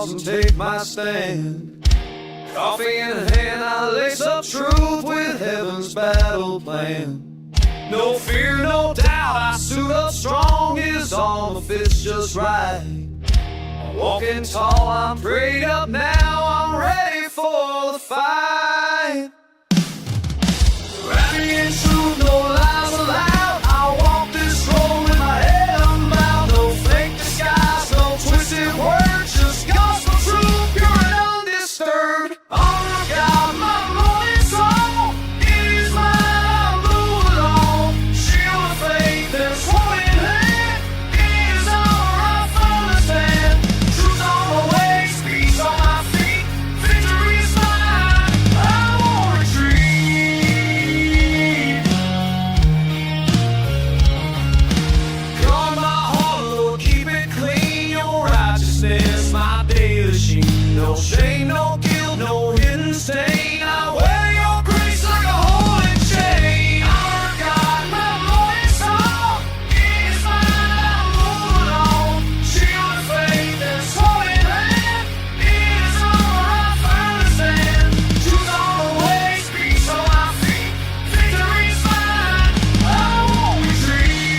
pause and take my stand. Coffee in hand, I lace up truth with heaven's battle plan. No fear, no doubt, I suit up strong, his armor fits just right. I'm walking tall, I'm prayed up now, I'm ready for the fight. Wrap me in truth, no lies allowed. I walk this road with my head unbowed. No fake disguise, no twisted words, just gospel truth, pure and undisturbed. Honor God, my morning song. It is mine, I move along. Shield of faith and sword in hand. It is our I understand. Truth on my way, peace on my feet. Victory is mine, I won't retreat. Guard my heart, Lord, keep it clean. Your righteousness, my daily sheet. No shame, no guilt, no hidden stain. I wear your grace like a holy chain. Our God, my morning song. It is mine, I move along. Shield of faith and sword in hand. It is our I stand. Truth on the way, peace on my feet. Victory is mine, I won't retreat.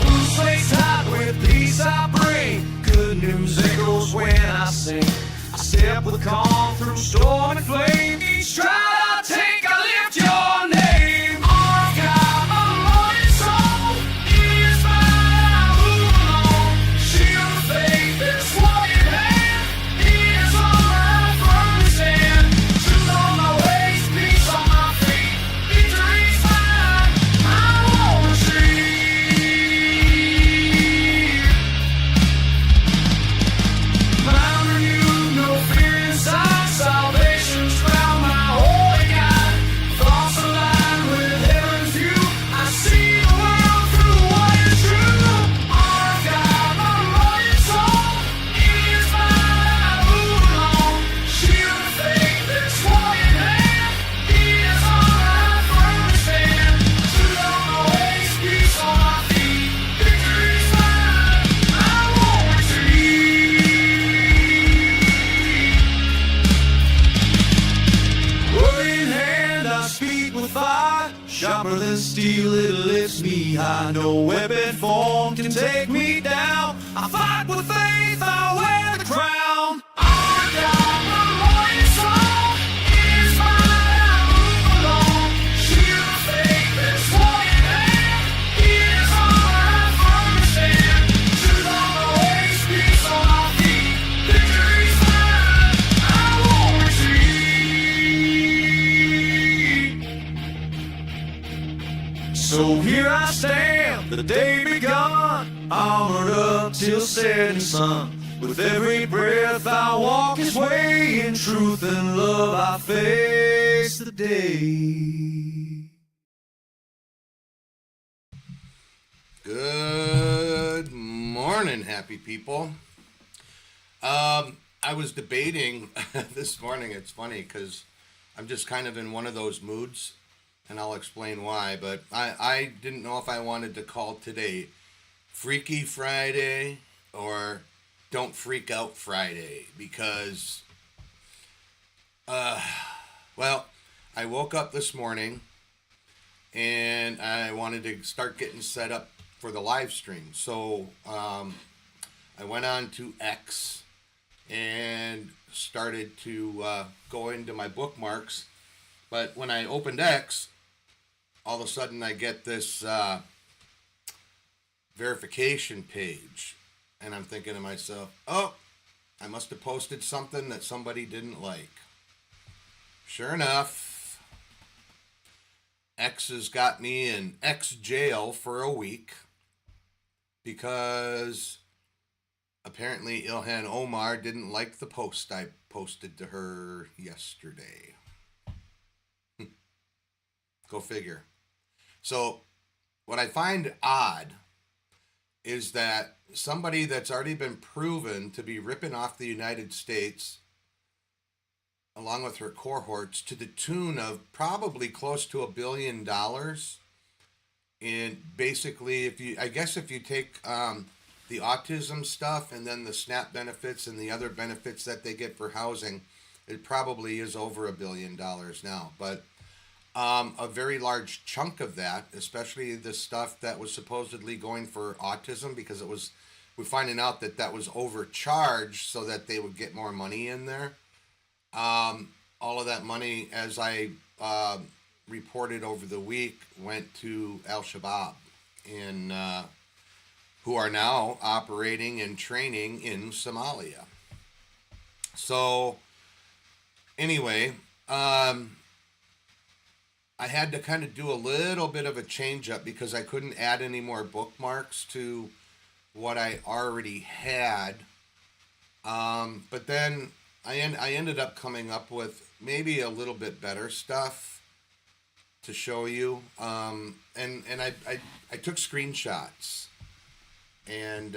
Blue slates hot with peace I bring. Good news echoes when I sing. I step with calm through storm and flame. Each stride I take, I lift your name. Our God, my morning song. It is mine, I move along. Shield of faith and sword in hand. It is all I firmly stand. Truth on my ways, peace on my feet. Victory's mine, I won't retreat. Mind renewed, no fear inside. Salvation's found my holy God. Thoughts aligned with heaven's view. I see the world through what is true. Our God, my morning song. It is mine, I move along. Shield of faith and sword in hand. It is all I firmly stand. Truth on my ways, peace on my feet. Victory's mine, I won't retreat. Word in hand, I speak with fire. Sharper than steel, it lifts me high. No weapon formed can take me down. I fight with faith, I wear the crown. Our God, my morning song. It is mine, I move along. Shield of faith and sword in hand. It is all I firmly stand. Truth on my ways, peace on my feet. Victory's mine, I won't retreat. So here I stand, the day begun, armored up till setting sun. With every breath I walk His way, in truth and love I face the day. Good morning, happy people. I was debating this morning. It's funny because I'm just kind of in one of those moods, and I'll explain why. But I didn't know if I wanted to call today Freaky Friday or Don't Freak Out Friday because, well, I woke up this morning and I wanted to start getting set up for the live stream. So I went on to X and started to go into my bookmarks. But when I opened X, all of a sudden I get this verification page. And I'm thinking to myself, oh, I must have posted something that somebody didn't like. Sure enough, X has got me in X jail for a week because apparently Ilhan Omar didn't like the post I posted to her yesterday. Go figure. So what I find odd is that somebody that's already been proven to be ripping off the United States along with her cohorts to the tune of probably close to $1 billion And basically, if you take the autism stuff and then the SNAP benefits and the other benefits that they get for housing, it probably is over $1 billion now. But a very large chunk of that, especially the stuff that was supposedly going for autism, because we're finding out that that was overcharged so that they would get more money in there. All of that money, as I reported over the week, went to Al Shabaab, and who are now operating and training in Somalia. So, anyway, I had to kind of do a little bit of a change up because I couldn't add any more bookmarks to what I already had. But then I ended up coming up with maybe a little bit better stuff to show you. And I took screenshots, and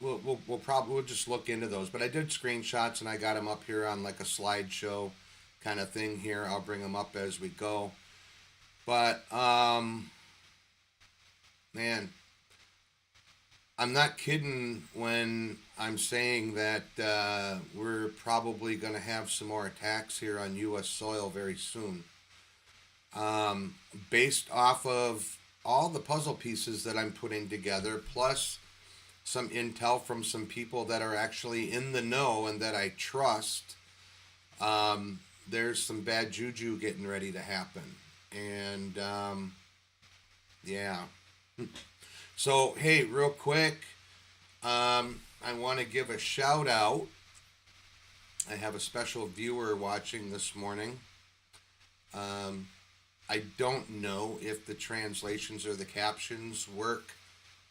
we'll just look into those. But I did screenshots, and I got them up here on like a slideshow kind of thing here. I'll bring them up as we go. But man, I'm not kidding when I'm saying that we're probably going to have some more attacks here on U.S. soil very soon. Based off of all the puzzle pieces that I'm putting together, plus some intel from some people that are actually in the know and that I trust, there's some bad juju getting ready to happen. And yeah. So, hey, real quick, I want to give a shout out. I have a special viewer watching this morning. I don't know if the translations or the captions work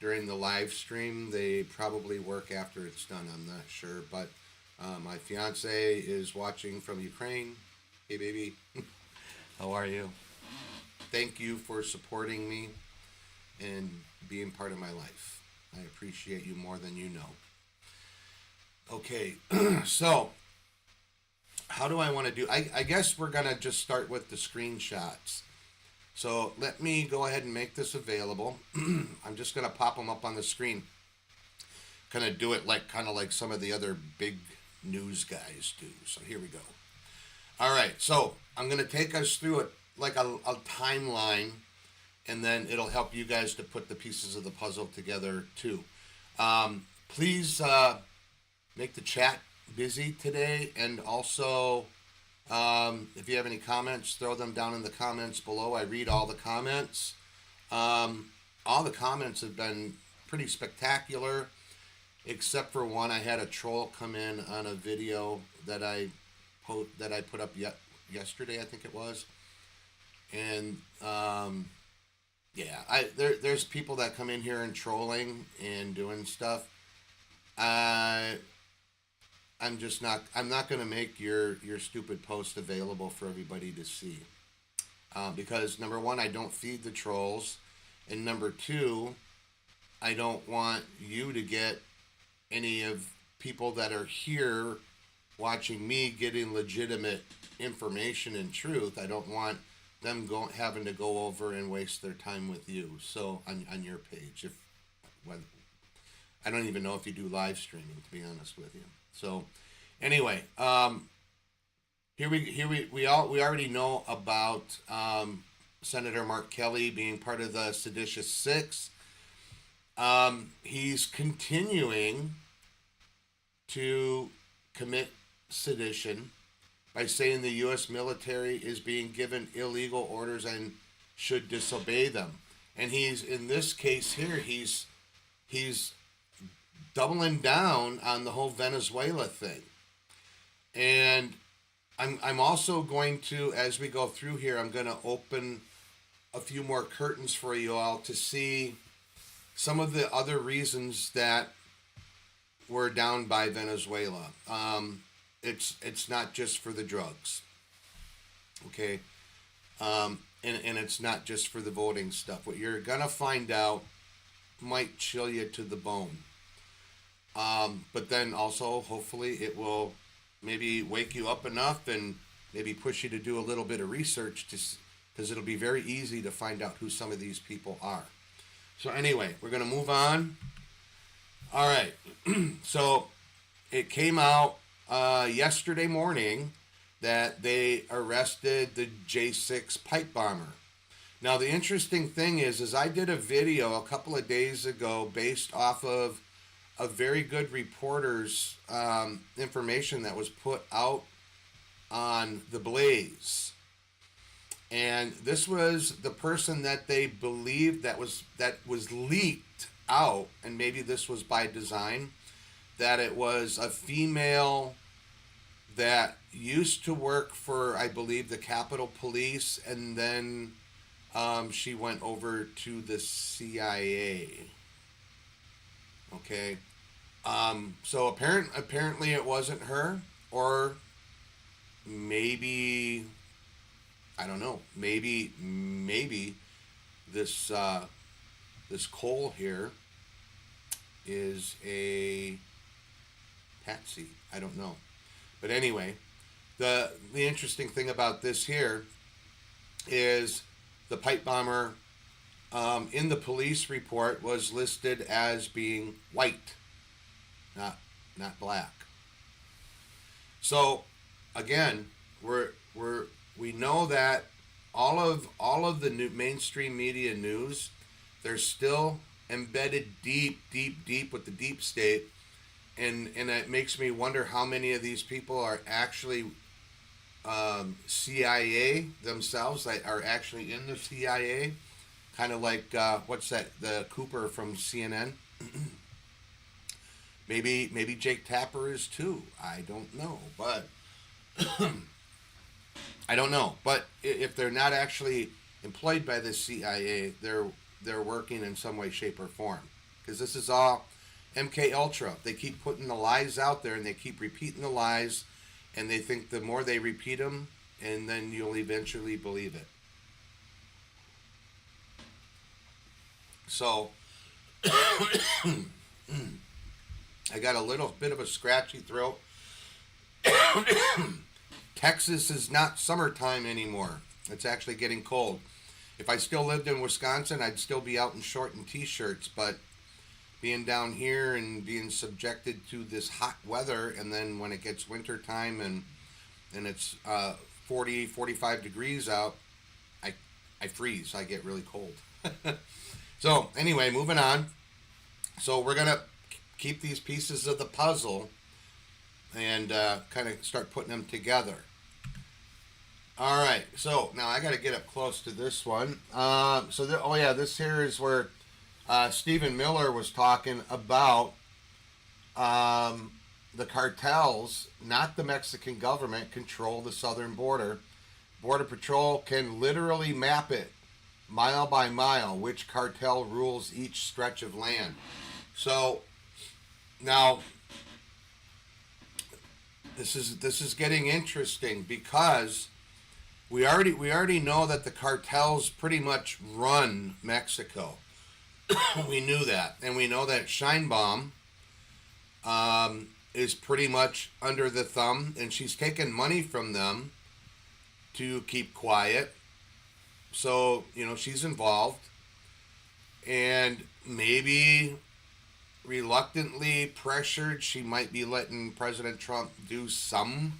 during the live stream. They probably work after it's done. I'm not sure. But my fiance is watching from Ukraine. Hey, baby. How are you? Thank you for supporting me and being part of my life. I appreciate you more than you know. Okay, so how do I want to do? I guess we're going to just start with the screenshots. So let me go ahead and make this available. I'm just going to pop them up on the screen. Kind of do it kind of like some of the other big news guys do. So here we go. All right, so I'm going to take us through it like a timeline, and then it'll help you guys to put the pieces of the puzzle together too. Please make the chat busy today, and also if you have any comments, throw them down in the comments below. I read all the comments. All the comments have been pretty spectacular, except for one. I had a troll come in on a video that I put up yesterday, I think it was, and yeah, there's people that come in here and trolling and doing stuff. I'm not going to make your stupid post available for everybody to see. Because number one, I don't feed the trolls. And number two, I don't want you to get any of people that are here watching me getting legitimate information and truth. I don't want them having to go over and waste their time with you. So on your page, I don't even know if you do live streaming, to be honest with you. So anyway, here we already know about Senator Mark Kelly being part of the Seditious Six. He's continuing to commit sedition by saying the U.S. military is being given illegal orders and should disobey them. And he's, in this case here, he's doubling down on the whole Venezuela thing. And I'm also going to, as we go through here, I'm going to open a few more curtains for you all to see some of the other reasons that we're down by Venezuela. It's not just for the drugs, okay? And it's not just for the voting stuff. What you're gonna find out might chill you to the bone. But then also, hopefully, it will maybe wake you up enough and maybe push you to do a little bit of research because it'll be very easy to find out who some of these people are. So anyway, we're going to move on. All right. So it came out yesterday morning that they arrested the J6 pipe bomber. Now, the interesting thing is I did a video a couple of days ago based off of a very good reporter's information that was put out on The Blaze. And this was the person that they believed that was leaked out, and maybe this was by design, that it was a female that used to work for, I believe, the Capitol Police, and then she went over to the CIA. Okay. So apparently it wasn't her, or maybe, I don't know, maybe this this Cole here is a patsy. I don't know. But anyway, the interesting thing about this here is the pipe bomber in the police report was listed as being white, not black. So again, we know that all of the new mainstream media news, they're still embedded deep with the deep state, and it makes me wonder how many of these people are actually CIA themselves, that are actually in the CIA, kind of like what's that, the Cooper from CNN. maybe Jake Tapper is too. I don't know, but I don't know. But if they're not actually employed by the CIA, they're working in some way, shape, or form, because this is all MK Ultra. They keep putting the lies out there, and they keep repeating the lies, and they think the more they repeat them, and then you'll eventually believe it. So I got a little bit of a scratchy throat. Texas is not summertime anymore. It's actually getting cold. If I still lived in Wisconsin, I'd still be out in short and t-shirts, but being down here and being subjected to this hot weather, and then when it gets winter time and it's 40, 45 degrees out, I freeze. I get really cold. So anyway, moving on. So we're going to keep these pieces of the puzzle and kind of start putting them together. All right, so now I got to get up close to this one. This here is where Stephen Miller was talking about the cartels, not the Mexican government, control the southern border. Border Patrol can literally map it mile by mile, which cartel rules each stretch of land. So now this is getting interesting, because we already know that the cartels pretty much run Mexico. We knew that, and we know that Sheinbaum is pretty much under the thumb, and she's taken money from them to keep quiet. So, she's involved, and maybe reluctantly pressured, she might be letting President Trump do some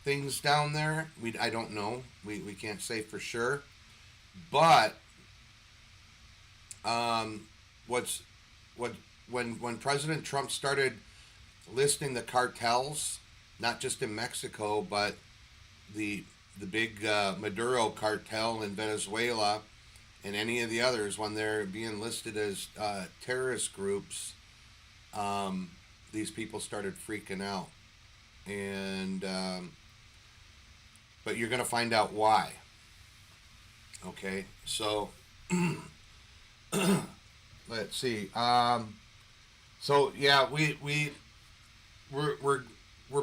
things down there. I don't know. We can't say for sure. But when President Trump started listing the cartels, not just in Mexico, but the big Maduro cartel in Venezuela and any of the others, when they're being listed as terrorist groups, these people started freaking out. And but you're going to find out why. Okay, so let's see. So yeah, we're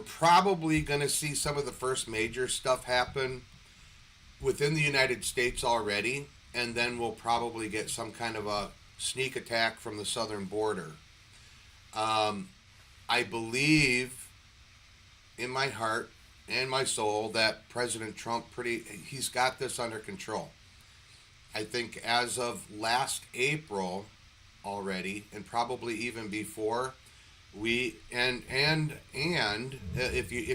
probably going to see some of the first major stuff happen within the United States already, and then we'll probably get some kind of a sneak attack from the southern border. I believe in my heart and my soul that President Trump he's got this under control. I think as of last April already, and probably even before, if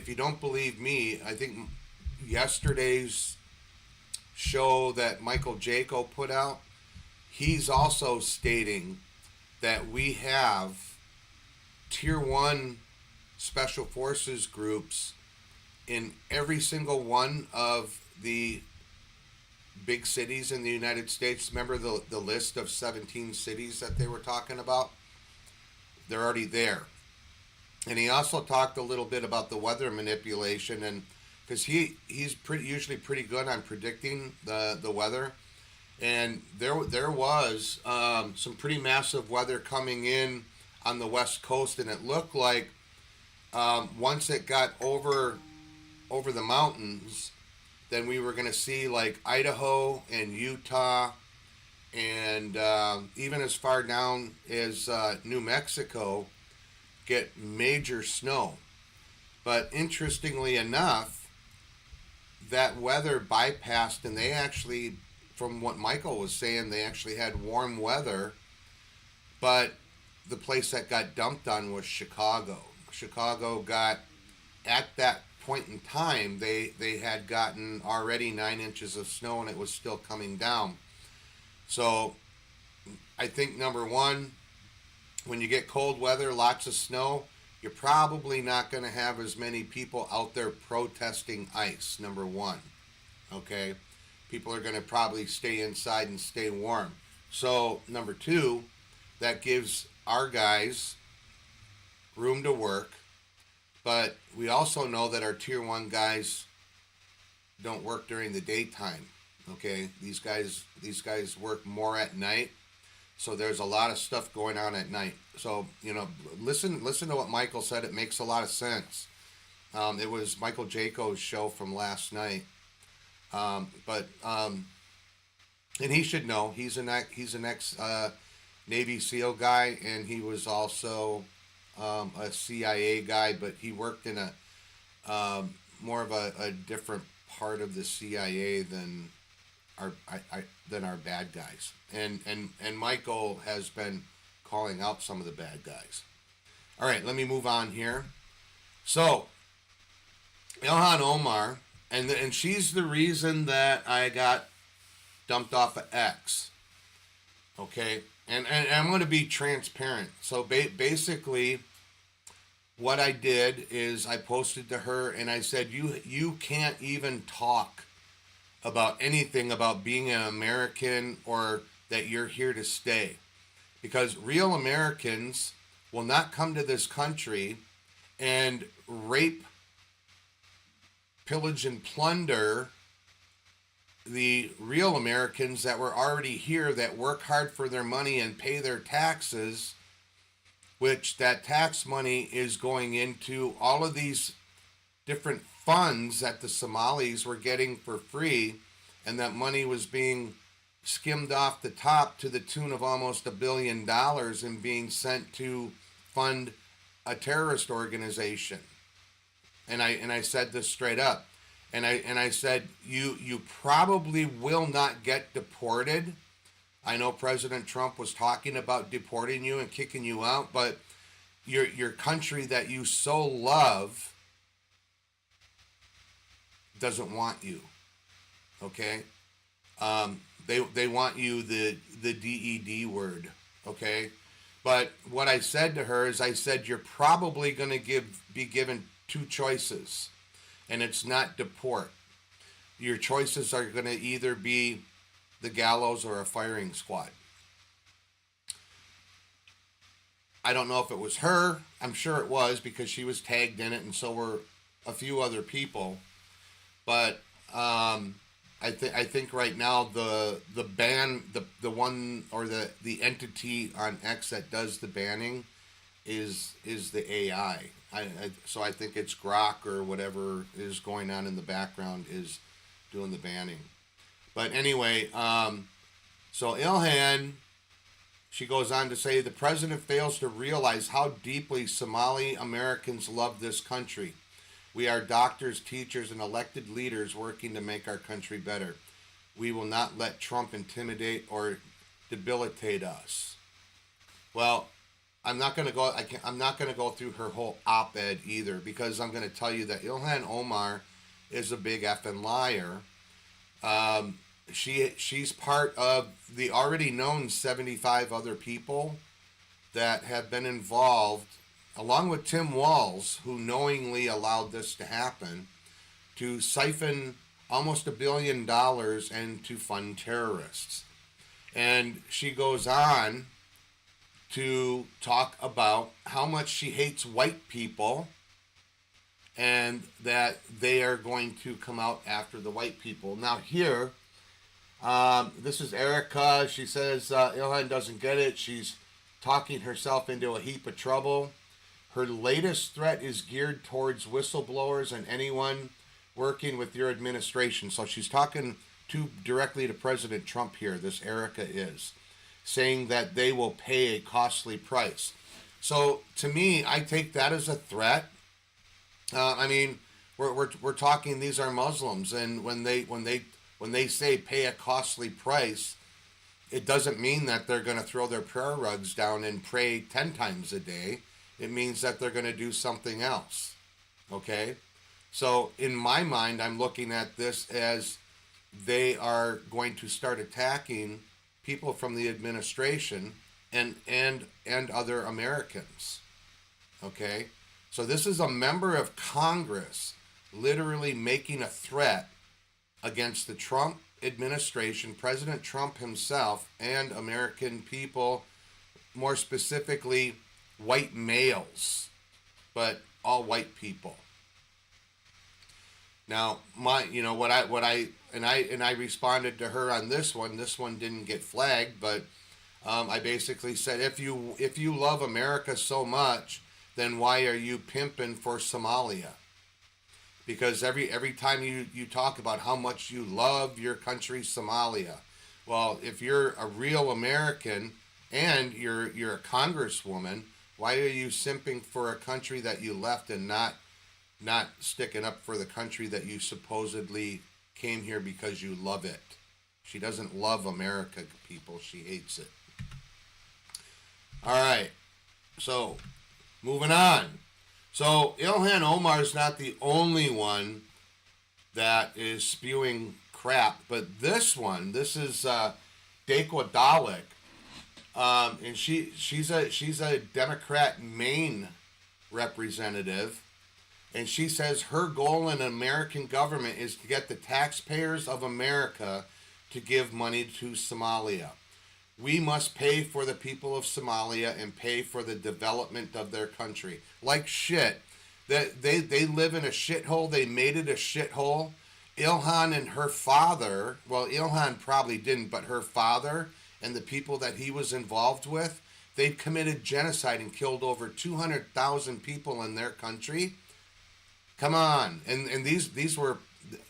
you don't believe me, I think yesterday's show that Michael Jaco put out, he's also stating that we have tier 1 special forces groups in every single one of the big cities in the United States. Remember the list of 17 cities that they were talking about? They're already there. And he also talked a little bit about the weather manipulation, and because he's usually pretty good on predicting the weather. And there was some pretty massive weather coming in on the West Coast, and it looked like once it got over the mountains, then we were going to see like Idaho and Utah and even as far down as New Mexico get major snow. But interestingly enough, that weather bypassed, and they actually, from what Michael was saying, they actually had warm weather, but the place that got dumped on was Chicago. Chicago got, at that point in time, they had gotten already 9 inches of snow, and it was still coming down. So I think number one, when you get cold weather, lots of snow, you're probably not going to have as many people out there protesting ice, number one. Okay? People are going to probably stay inside and stay warm. So, number two, that gives our guys room to work. But we also know that our tier 1 guys don't work during the daytime. Okay? These guys work more at night. So there's a lot of stuff going on at night. So, listen to what Michael said. It makes a lot of sense. It was Michael Jaco's show from last night. And he should know. He's an ex Navy SEAL guy, and he was also a CIA guy, but he worked in a more of a different part of the CIA than our bad guys. And Michael has been calling out some of the bad guys. All right, let me move on here. So, Ilhan Omar, and she's the reason that I got dumped off of X. Okay, and I'm going to be transparent. So basically, what I did is I posted to her and I said, you can't even talk about anything about being an American or that you're here to stay. Because real Americans will not come to this country and rape, pillage, and plunder the real Americans that were already here, that work hard for their money and pay their taxes, which that tax money is going into all of these different funds that the Somalis were getting for free, and that money was being skimmed off the top to the tune of almost $1 billion and being sent to fund a terrorist organization. And I said this straight up. And I said, you probably will not get deported. I know President Trump was talking about deporting you and kicking you out, but your country that you so love doesn't want you. Okay? They want you, the DED word. Okay? But what I said to her is, I said, you're probably going to be given two choices. And it's not deport. Your choices are going to either be the gallows or a firing squad. I don't know if it was her. I'm sure it was, because she was tagged in it, and so were a few other people. But I think right now the ban, the one, or the entity on X that does the banning is the AI. So I think it's Grok or whatever is going on in the background is doing the banning. But anyway, so Ilhan, she goes on to say, the president fails to realize how deeply Somali Americans love this country. We are doctors, teachers, and elected leaders working to make our country better. We will not let Trump intimidate or debilitate us. Well, I'm not going to go. I'm not going to go through her whole op-ed either, because I'm going to tell you that Ilhan Omar is a big effing liar. She's part of the already known 75 other people that have been involved, along with Tim Walz, who knowingly allowed this to happen, to siphon almost $1 billion and to fund terrorists. And she goes on to talk about how much she hates white people and that they are going to come out after the white people. Now here, this is Erica. She says Ilhan doesn't get it. She's talking herself into a heap of trouble. Her latest threat is geared towards whistleblowers and anyone working with your administration. So she's talking directly to President Trump here, this Erica is, saying that they will pay a costly price. So to me, I take that as a threat. I mean, we're talking, these are Muslims, and when they say pay a costly price, it doesn't mean that they're going to throw their prayer rugs down and pray 10 times a day. It means that they're going to do something else. Okay? So in my mind, I'm looking at this as they are going to start attacking people from the administration and other Americans. Okay? So this is a member of Congress literally making a threat against the Trump administration, President Trump himself, and American people, more specifically white males, but all white people. Now, I responded to her on this one. This one didn't get flagged, but I basically said, if you love America so much, then why are you pimping for Somalia? Because every time you talk about how much you love your country, Somalia, well, if you're a real American and you're a congresswoman, why are you simping for a country that you left and not sticking up for the country that you supposedly came here because you love it? She doesn't love America, people. She hates it. All right. So, moving on. So, Ilhan Omar is not the only one that is spewing crap, but this is Deko Dalek, and she's a Democrat Maine representative, and she says her goal in American government is to get the taxpayers of America to give money to Somalia. We must pay for the people of Somalia and pay for the development of their country. Like shit. They live in a shithole. They made it a shithole. Ilhan and her father, well, Ilhan probably didn't, but her father and the people that he was involved with, they committed genocide and killed over 200,000 people in their country. Come on. And these were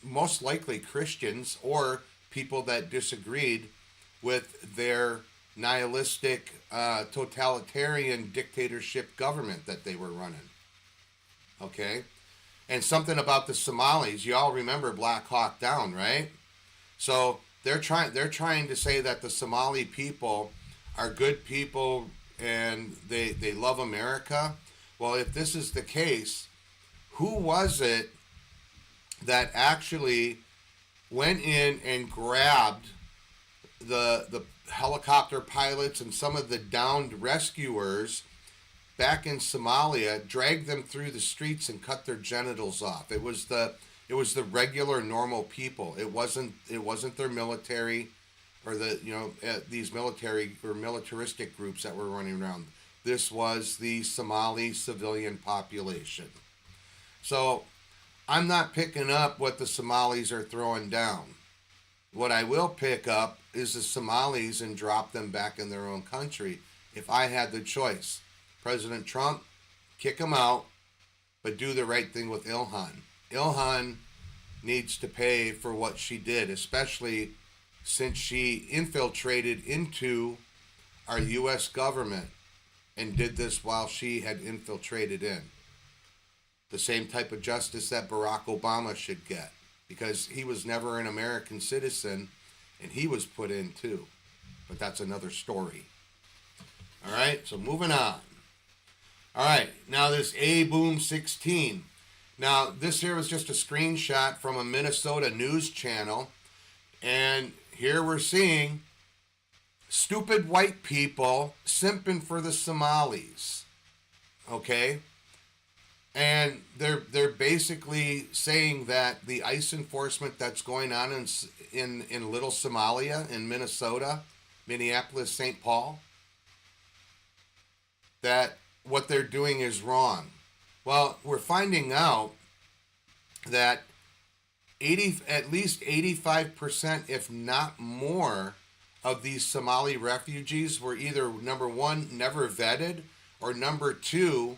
most likely Christians or people that disagreed with their nihilistic, totalitarian dictatorship government that they were running. Okay? And something about the Somalis, you all remember Black Hawk Down, right? So they're trying to say that the Somali people are good people and they love America. Well, if this is the case, who was it that actually went in and grabbed the helicopter pilots and some of the downed rescuers back in Somalia, dragged them through the streets and cut their genitals off? It was the regular normal people. It wasn't their military or these military or militaristic groups that were running around. This was the Somali civilian population. So I'm not picking up what the Somalis are throwing down. What I will pick up is the Somalis and drop them back in their own country if I had the choice. President Trump, kick them out, but do the right thing with Ilhan. Ilhan needs to pay for what she did, especially since she infiltrated into our U.S. government and did this while she had infiltrated in. The same type of justice that Barack Obama should get, because he was never an American citizen and he was put in too. But that's another story. All right, so moving on. All right, now this A-Boom 16. Now, this here was just a screenshot from a Minnesota news channel. And here we're seeing stupid white people simping for the Somalis. Okay? And they're basically saying that the ICE enforcement that's going on in Little Somalia, in Minnesota, Minneapolis, St. Paul, that what they're doing is wrong. Well, we're finding out that at least 85%, if not more, of these Somali refugees were either, number one, never vetted, or number two,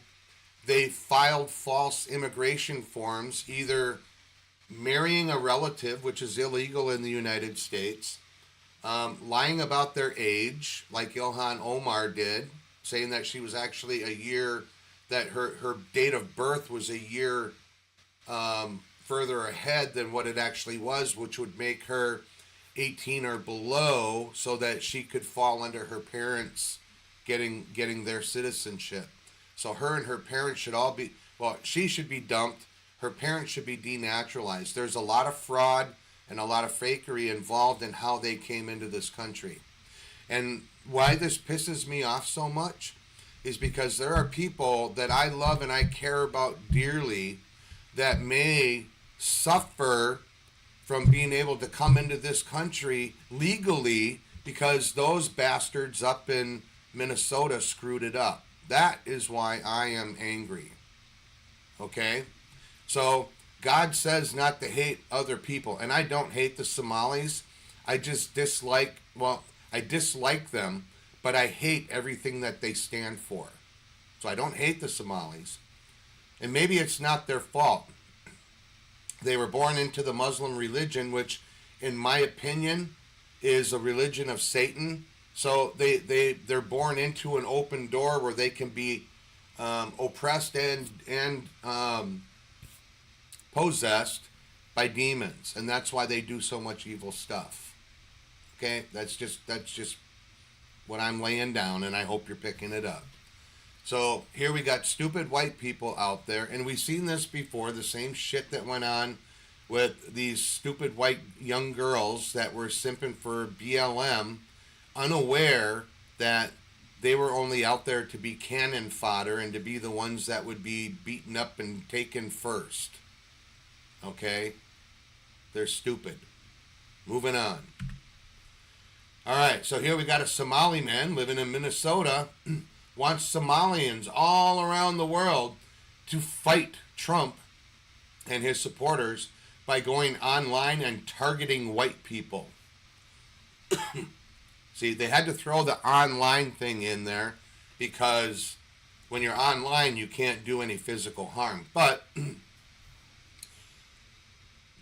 they filed false immigration forms, either marrying a relative, which is illegal in the United States, lying about their age, like Ilhan Omar did, saying that she was actually a year, that her date of birth was a year further ahead than what it actually was, which would make her 18 or below, so that she could fall under her parents getting their citizenship. So her and her parents should all be, well, she should be dumped. Her parents should be denaturalized. There's a lot of fraud and a lot of fakery involved in how they came into this country. And why this pisses me off so much is because there are people that I love and I care about dearly that may suffer from being able to come into this country legally because those bastards up in Minnesota screwed it up. That is why I am angry. Okay? So God says not to hate other people. And I don't hate the Somalis. I just dislike, I dislike them, but I hate everything that they stand for. So I don't hate the Somalis. And maybe it's not their fault. They were born into the Muslim religion, which, in my opinion, is a religion of Satan. So they're born into an open door where they can be oppressed and possessed by demons, and that's why they do so much evil stuff. Okay, that's just what I'm laying down, and I hope you're picking it up. So here we got stupid white people out there, and we've seen this before, the same shit that went on with these stupid white young girls that were simping for BLM, unaware that they were only out there to be cannon fodder and to be the ones that would be beaten up and taken first. Okay? They're stupid. Moving on. All right, so here we got a Somali man living in Minnesota wants Somalians all around the world to fight Trump and his supporters by going online and targeting white people. See, they had to throw the online thing in there because when you're online, you can't do any physical harm. But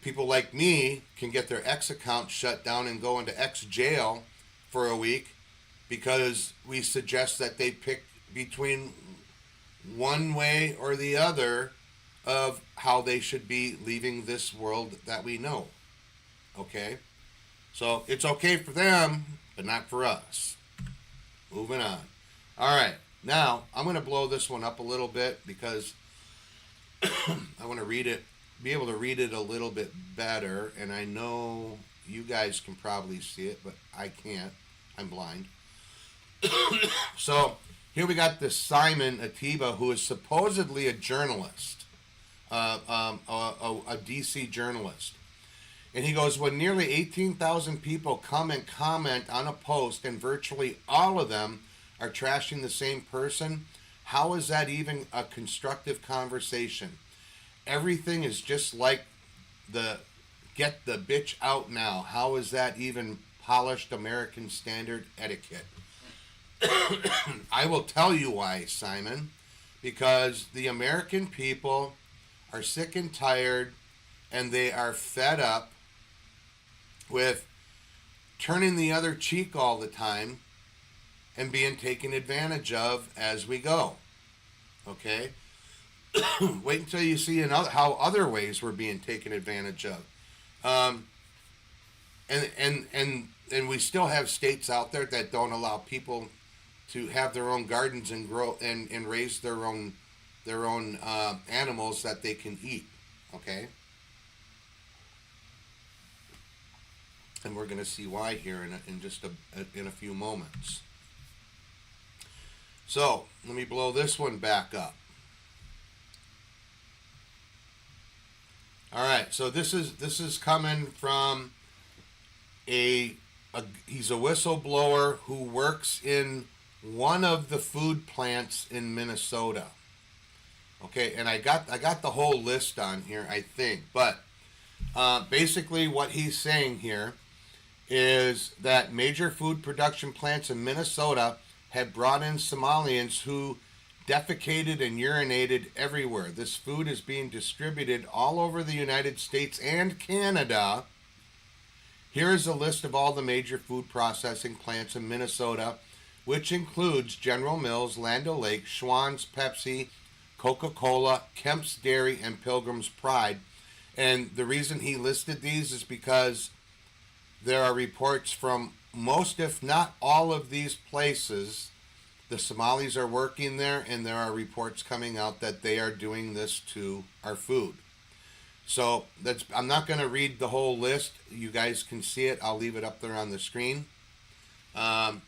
people like me can get their X account shut down and go into X jail for a week because we suggest that they pick between one way or the other of how they should be leaving this world that we know. Okay? So it's okay for them, but not for us. Moving on. All right. Now, I'm going to blow this one up a little bit because I want to read it, be able to read it a little bit better. And I know you guys can probably see it, but I can't. I'm blind. So here we got this Simon Atiba, who is supposedly a journalist, a DC journalist. And he goes, when nearly 18,000 people come and comment on a post and virtually all of them are trashing the same person, how is that even a constructive conversation? Everything is just like the get the bitch out now. How is that even polished American standard etiquette? I will tell you why, Simon. Because the American people are sick and tired and they are fed up with turning the other cheek all the time and being taken advantage of as we go. Okay? Wait until you see how other ways we're being taken advantage of. Um, and we still have states out there that don't allow people to have their own gardens and grow and raise their own animals that they can eat. Okay, and we're going to see why here in just in a few moments. So let me blow this one back up. All right, so this is coming from he's a whistleblower who works in one of the food plants in Minnesota. Okay, and I got the whole list on here, I think, but basically what he's saying here is that major food production plants in Minnesota had brought in Somalians who defecated and urinated everywhere. This food is being distributed all over the United States and Canada. Here is a list of all the major food processing plants in Minnesota, which includes General Mills, Land O'Lakes, Schwann's, Pepsi, Coca-Cola, Kemp's Dairy, and Pilgrim's Pride. And the reason he listed these is because there are reports from most, if not all, of these places. The Somalis are working there, and there are reports coming out that they are doing this to our food. So I'm not going to read the whole list. You guys can see it. I'll leave it up there on the screen. I'm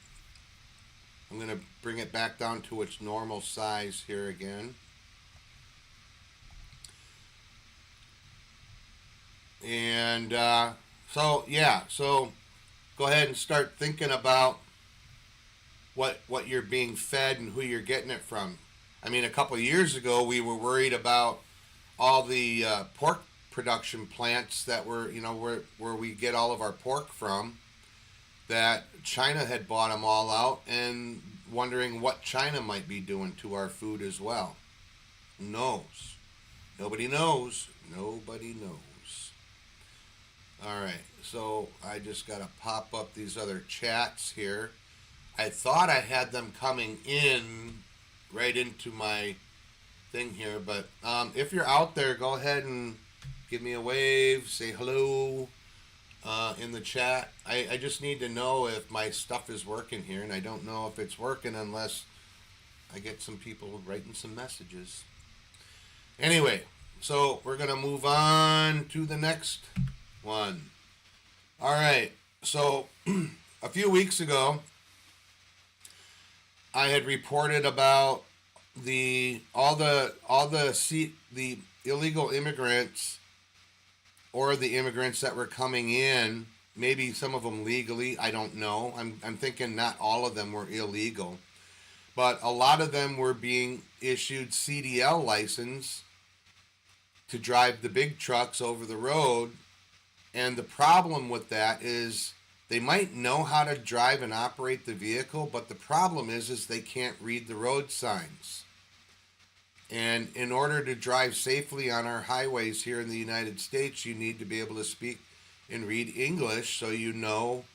going to bring it back down to its normal size here again. And so go ahead and start thinking about what you're being fed and who you're getting it from. I mean, a couple of years ago, we were worried about all the pork production plants that were, where we get all of our pork from, that China had bought them all out, and wondering what China might be doing to our food as well. Who knows? Nobody knows. Nobody knows. All right, so I just got to pop up these other chats here. I thought I had them coming in right into my thing here, but if you're out there, go ahead and give me a wave, say hello in the chat. I just need to know if my stuff is working here, and I don't know if it's working unless I get some people writing some messages. Anyway, so we're going to move on to the next one. All right, so a few weeks ago, I had reported about all the illegal immigrants, or the immigrants that were coming in, maybe some of them legally, I don't know. I'm thinking not all of them were illegal, but a lot of them were being issued CDL license to drive the big trucks over the road. And the problem with that is they might know how to drive and operate the vehicle, but the problem is they can't read the road signs. And in order to drive safely on our highways here in the United States, you need to be able to speak and read English so you know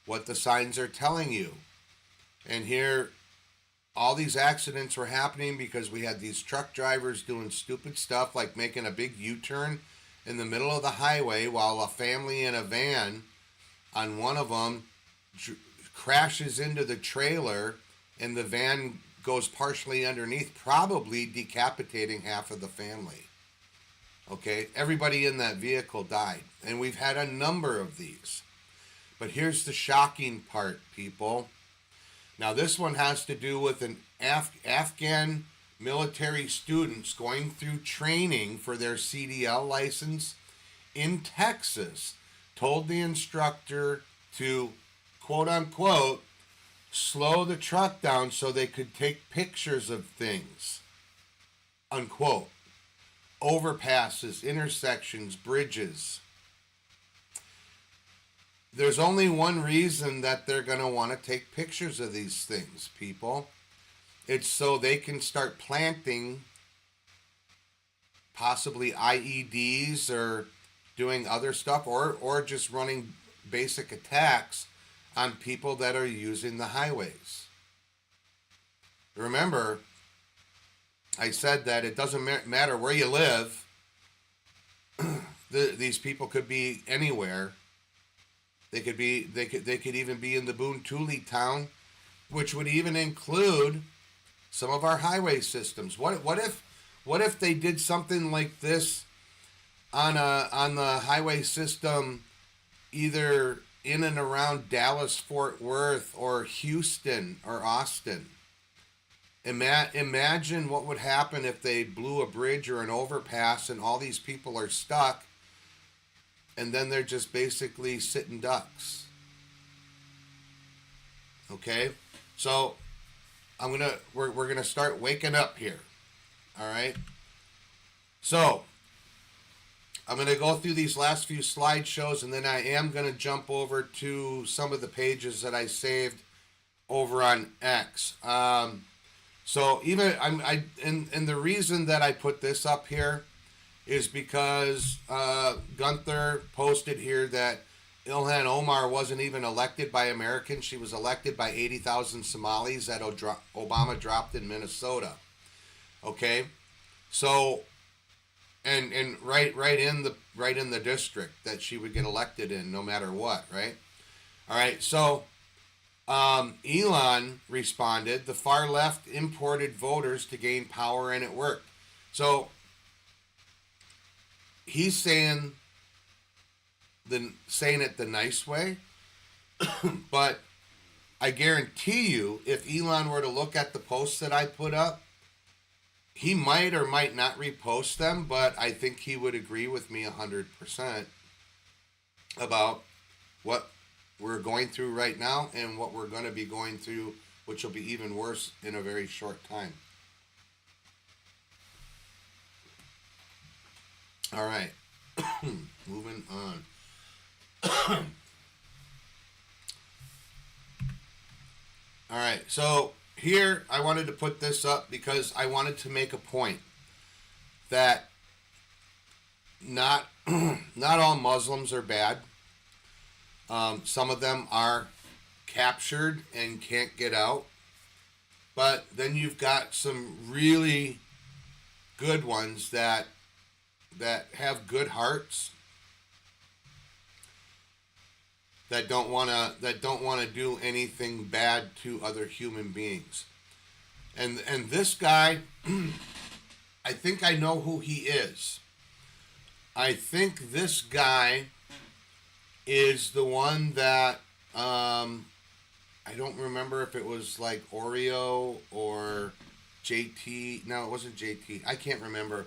what the signs are telling you. And here, all these accidents were happening because we had these truck drivers doing stupid stuff like making a big U-turn in the middle of the highway while a family in a van on one of them crashes into the trailer, and the van goes partially underneath, probably decapitating half of the family. Okay, everybody in that vehicle died, and we've had a number of these. But here's the shocking part, people. Now this one has to do with an Afghan military students going through training for their CDL license in Texas, told the instructor to, quote unquote, slow the truck down so they could take pictures of things, unquote. Overpasses, intersections, bridges. There's only one reason that they're going to want to take pictures of these things, people. It's so they can start planting possibly IEDs or doing other stuff, or just running basic attacks on people that are using the highways. Remember, I said that it doesn't matter where you live. These people could be anywhere. They could even be in the Boontooli town, which would even include some of our highway systems. What if they did something like this on the highway system, either in and around Dallas, Fort Worth, or Houston or Austin? Imagine what would happen if they blew a bridge or an overpass and all these people are stuck, and then they're just basically sitting ducks. Okay, so we're gonna start waking up here. All right. So I'm gonna go through these last few slideshows, and then I am gonna jump over to some of the pages that I saved over on X. So even and the reason that I put this up here is because Gunther posted here that Ilhan Omar wasn't even elected by Americans. She was elected by 80,000 Somalis that Obama dropped in Minnesota. Okay, so and right in the district that she would get elected in, no matter what, right? All right, so Elon responded, the far left imported voters to gain power, and it worked. So he's saying it the nice way, but I guarantee you, if Elon were to look at the posts that I put up, he might or might not repost them, but I think he would agree with me 100% about what we're going through right now and what we're going to be going through, which will be even worse in a very short time. All right, moving on. All right, so here I wanted to put this up because I wanted to make a point that not all Muslims are bad. Some of them are captured and can't get out, but then you've got some really good ones that have good hearts, that don't want to do anything bad to other human beings. And this guy, I think I know who he is. I think this guy is the one that I don't remember if it was like Oreo or JT. No, it wasn't JT. I can't remember.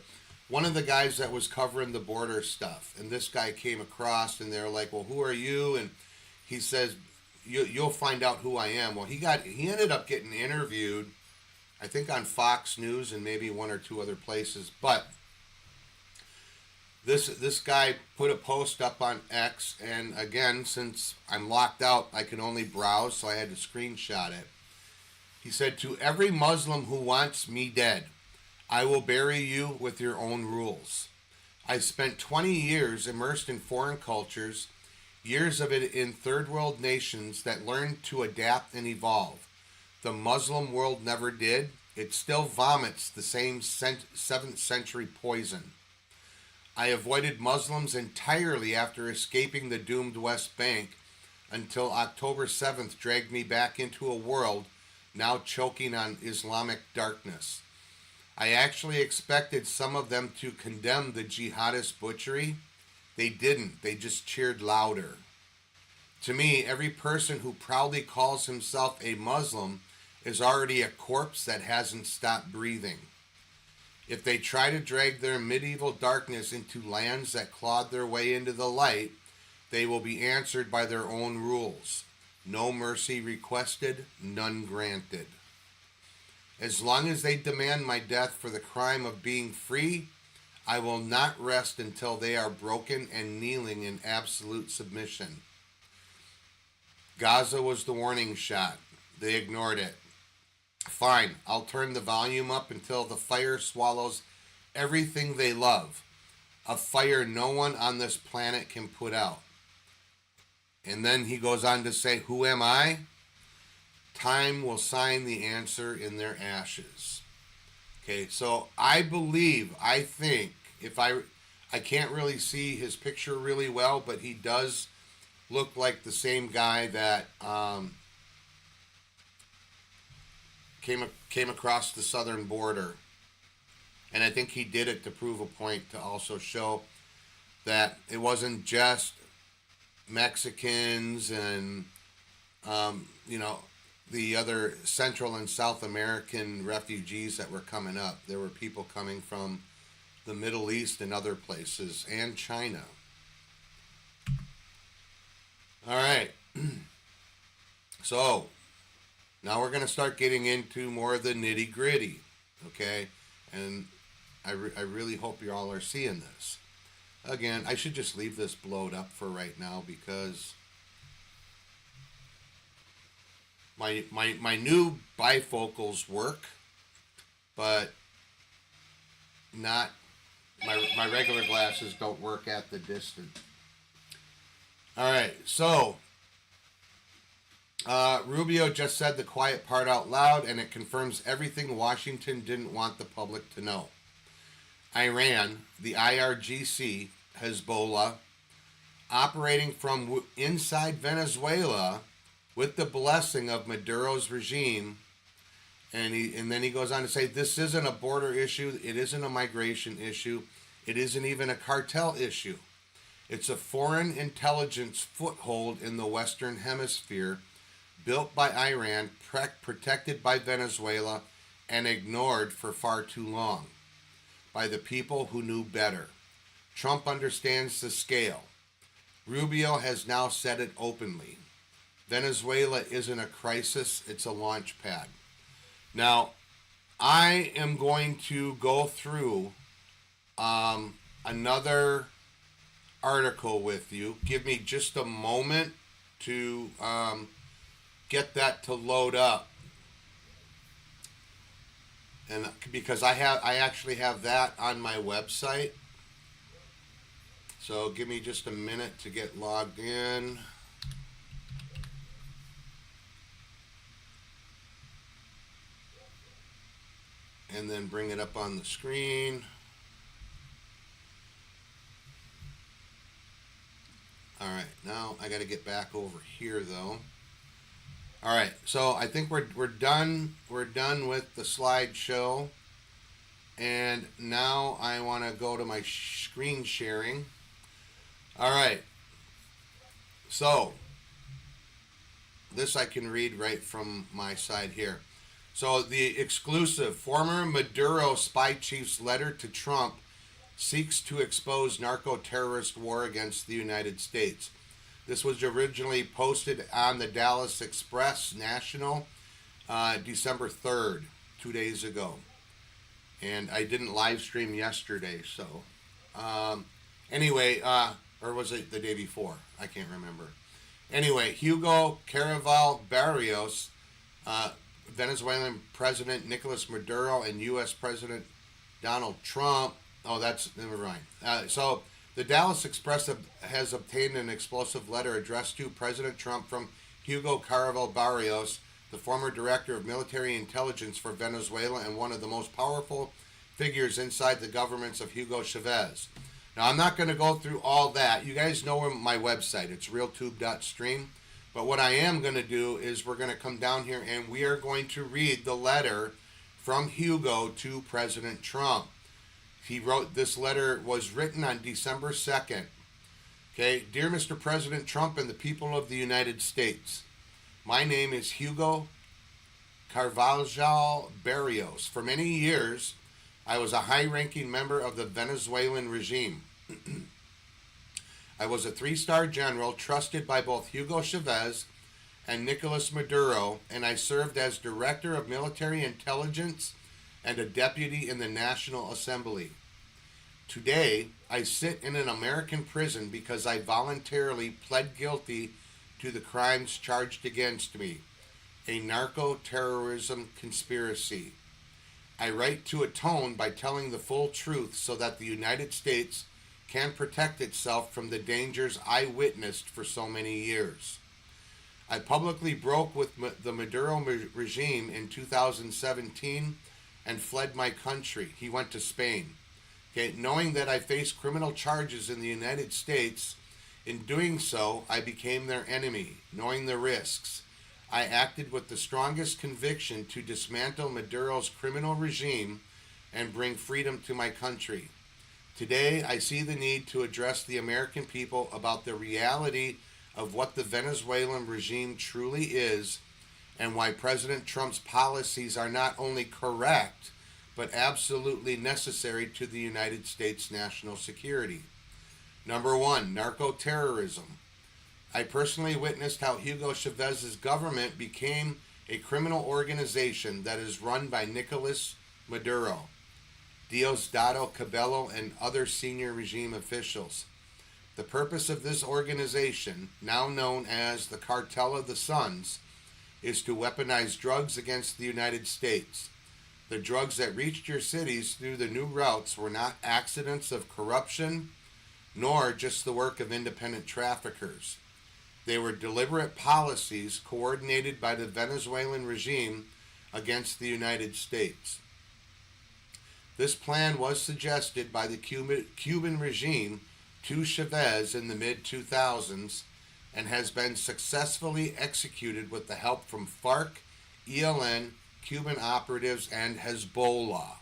One of the guys that was covering the border stuff, and this guy came across, and they're like, "Well, who are you?" And he says, "You'll find out who I am." Well, he ended up getting interviewed, I think on Fox News and maybe one or two other places. But this guy put a post up on X, and again, since I'm locked out, I can only browse, so I had to screenshot it. He said, "To every Muslim who wants me dead, I will bury you with your own rules. I spent 20 years immersed in foreign cultures, years of it in third world nations that learned to adapt and evolve. The Muslim world never did. It still vomits the same 7th century poison. I avoided Muslims entirely after escaping the doomed West Bank until October 7th dragged me back into a world now choking on Islamic darkness. I actually expected some of them to condemn the jihadist butchery. They didn't. They just cheered louder. To me, every person who proudly calls himself a Muslim is already a corpse that hasn't stopped breathing. If they try to drag their medieval darkness into lands that clawed their way into the light, they will be answered by their own rules. No mercy requested, none granted. As long as they demand my death for the crime of being free, I will not rest until they are broken and kneeling in absolute submission." Gaza was the warning shot. They ignored it. Fine, I'll turn the volume up until the fire swallows everything they love. A fire no one on this planet can put out. And then he goes on to say, "Who am I? Time will sign the answer in their ashes." Okay, so I think, if I can't really see his picture really well, but he does look like the same guy that came across the southern border. And I think he did it to prove a point, to also show that it wasn't just Mexicans and, the other Central and South American refugees that were coming up. There were people coming from the Middle East and other places, and China. All right. So, now we're going to start getting into more of the nitty gritty. Okay? And I really hope you all are seeing this. Again, I should just leave this blowed up for right now, because my new bifocals work, but not my regular glasses don't work at the distance. All right, so Rubio just said the quiet part out loud, and it confirms everything Washington didn't want the public to know. Iran, the IRGC, Hezbollah, operating from inside Venezuela with the blessing of Maduro's regime. And then he goes on to say, this isn't a border issue, it isn't a migration issue, it isn't even a cartel issue. It's a foreign intelligence foothold in the Western Hemisphere, built by Iran, protected by Venezuela, and ignored for far too long by the people who knew better. Trump understands the scale. Rubio has now said it openly. Venezuela isn't a crisis, it's a launch pad. Now, I am going to go through another article with you. Give me just a moment to get that to load up. And because I actually have that on my website. So give me just a minute to get logged in. And then bring it up on the screen. All right, now I got to get back over here though. All right, so I think we're done. We're done with the slideshow, and now I want to go to my screen sharing. All right, so this I can read right from my side here. So the exclusive: former Maduro spy chief's letter to Trump seeks to expose narco-terrorist war against the United States. This was originally posted on the Dallas Express National December 3rd, 2 days ago. And I didn't live stream yesterday, so anyway, or was it the day before? I can't remember. Anyway, Hugo Caraval Barrios, Venezuelan President Nicolas Maduro, and U.S. President Donald Trump. Oh, that's never mind. So the Dallas Express has obtained an explosive letter addressed to President Trump from Hugo Caraval Barrios, the former director of military intelligence for Venezuela and one of the most powerful figures inside the governments of Hugo Chavez. Now, I'm not going to go through all that. You guys know my website. It's realtube.stream. But what I am going to do is we're going to come down here and we are going to read the letter from Hugo to President Trump. He wrote, this letter was written on December 2nd. Okay, dear Mr. President Trump and the people of the United States, my name is Hugo Carvajal Barrios. For many years, I was a high-ranking member of the Venezuelan regime. I was a 3-star general trusted by both Hugo Chavez and Nicolas Maduro, and I served as director of military intelligence and a deputy in the National Assembly. Today, I sit in an American prison because I voluntarily pled guilty to the crimes charged against me, a narco-terrorism conspiracy. I write to atone by telling the full truth so that the United States can protect itself from the dangers I witnessed for so many years. I publicly broke with the Maduro regime in 2017, and fled my country. He went to Spain. Okay, knowing that I faced criminal charges in the United States, in doing so, I became their enemy. Knowing the risks, I acted with the strongest conviction to dismantle Maduro's criminal regime and bring freedom to my country. Today, I see the need to address the American people about the reality of what the Venezuelan regime truly is and why President Trump's policies are not only correct, but absolutely necessary to the United States national security. Number one, narco-terrorism. I personally witnessed how Hugo Chavez's government became a criminal organization that is run by Nicolas Maduro, Diosdado Cabello, and other senior regime officials. The purpose of this organization, now known as the Cartel of the Suns, is to weaponize drugs against the United States. The drugs that reached your cities through the new routes were not accidents of corruption, nor just the work of independent traffickers. They were deliberate policies coordinated by the Venezuelan regime against the United States. This plan was suggested by the Cuban regime to Chavez in the mid-2000s and has been successfully executed with the help from FARC, ELN, Cuban operatives, and Hezbollah.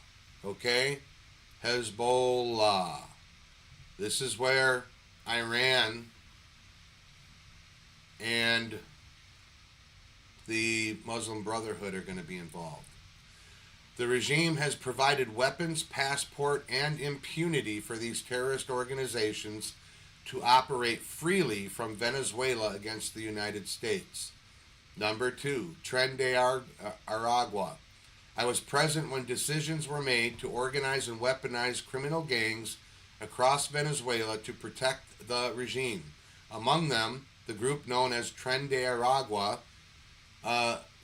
Okay? Hezbollah. This is where Iran and the Muslim Brotherhood are going to be involved. The regime has provided weapons, passport, and impunity for these terrorist organizations to operate freely from Venezuela against the United States. Number two, Tren de Aragua. I was present when decisions were made to organize and weaponize criminal gangs across Venezuela to protect the regime. Among them, the group known as Tren de Aragua.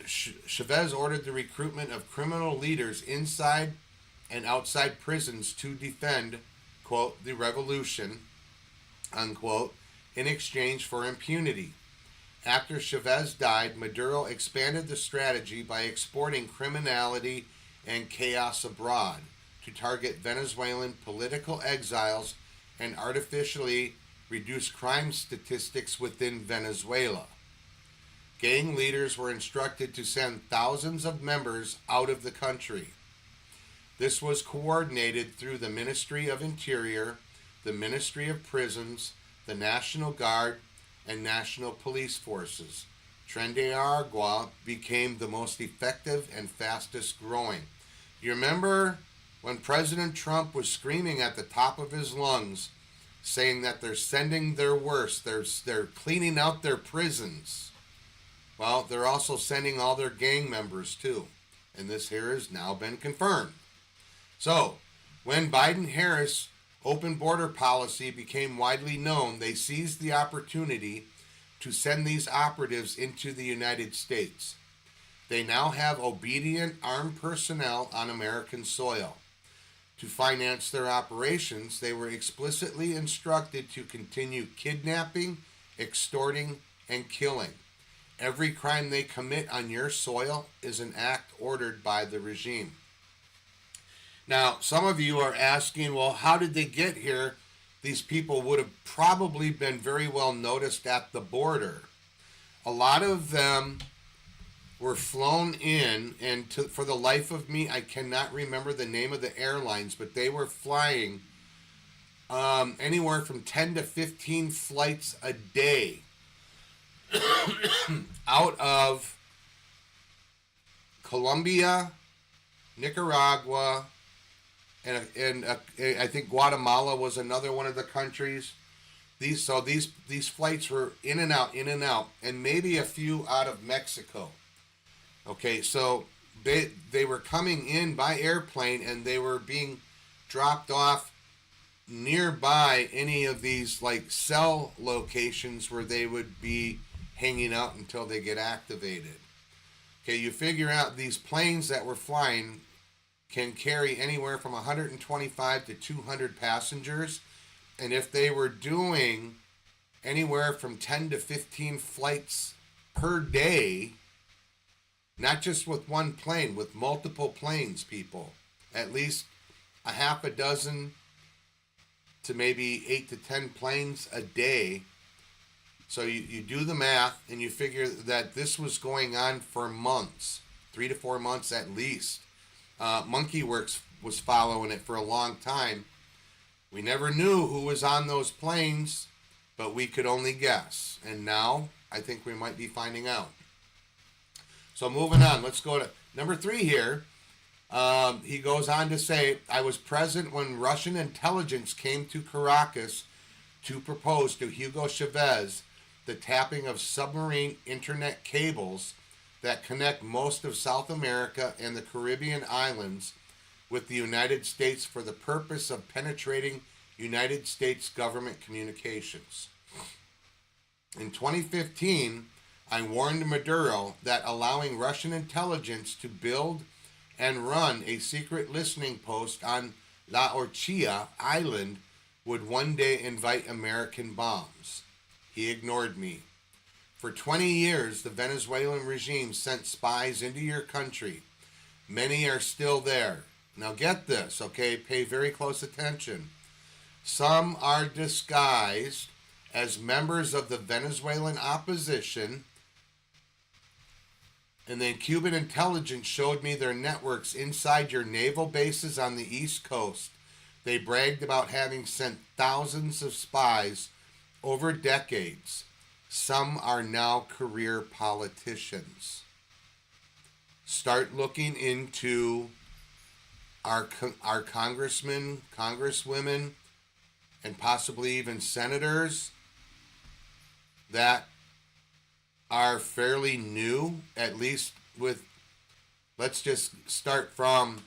Chavez ordered the recruitment of criminal leaders inside and outside prisons to defend, quote, the revolution, unquote, in exchange for impunity. After Chavez died, Maduro expanded the strategy by exporting criminality and chaos abroad to target Venezuelan political exiles and artificially reduce crime statistics within Venezuela. Gang leaders were instructed to send thousands of members out of the country. This was coordinated through the Ministry of Interior, the Ministry of Prisons, the National Guard, and National Police Forces. Tren de Aragua became the most effective and fastest growing. You remember when President Trump was screaming at the top of his lungs, saying that they're sending their worst, they're cleaning out their prisons. Well, they're also sending all their gang members too. And this here has now been confirmed. So, when Biden-Harris open border policy became widely known, they seized the opportunity to send these operatives into the United States. They now have obedient armed personnel on American soil. To finance their operations, they were explicitly instructed to continue kidnapping, extorting, and killing. Every crime they commit on your soil is an act ordered by the regime. Now, some of you are asking, well, how did they get here? These people would have probably been very well noticed at the border. A lot of them were flown in, and for the life of me, I cannot remember the name of the airlines, but they were flying anywhere from 10 to 15 flights a day out of Colombia, Nicaragua, and I think Guatemala was another one of the countries. These flights were in and out, and maybe a few out of Mexico. Okay, so they were coming in by airplane, and they were being dropped off nearby any of these like cell locations where they would be hanging out until they get activated. Okay, you figure out these planes that were flying can carry anywhere from 125 to 200 passengers, and if they were doing anywhere from 10 to 15 flights per day, Not just with one plane, with multiple planes, people. At least a half a dozen to maybe 8 to 10 planes a day. So you do the math and you figure that this was going on for months, 3 to 4 months at least. MonkeyWorks was following it for a long time. We never knew who was on those planes, but we could only guess. And now I think we might be finding out. So moving on, let's go to number 3 here. He goes on to say, I was present when Russian intelligence came to Caracas to propose to Hugo Chavez the tapping of submarine internet cables that connect most of South America and the Caribbean islands with the United States for the purpose of penetrating United States government communications. In 2015, I warned Maduro that allowing Russian intelligence to build and run a secret listening post on La Orchilla Island would one day invite American bombs. He ignored me. For 20 years, the Venezuelan regime sent spies into your country. Many are still there. Now get this, okay? Pay very close attention. Some are disguised as members of the Venezuelan opposition, and then Cuban intelligence showed me their networks inside your naval bases on the East Coast. They bragged about having sent thousands of spies over decades. Some are now career politicians. Start looking into our congressmen, congresswomen, and possibly even senators that are fairly new, at least with, let's just start from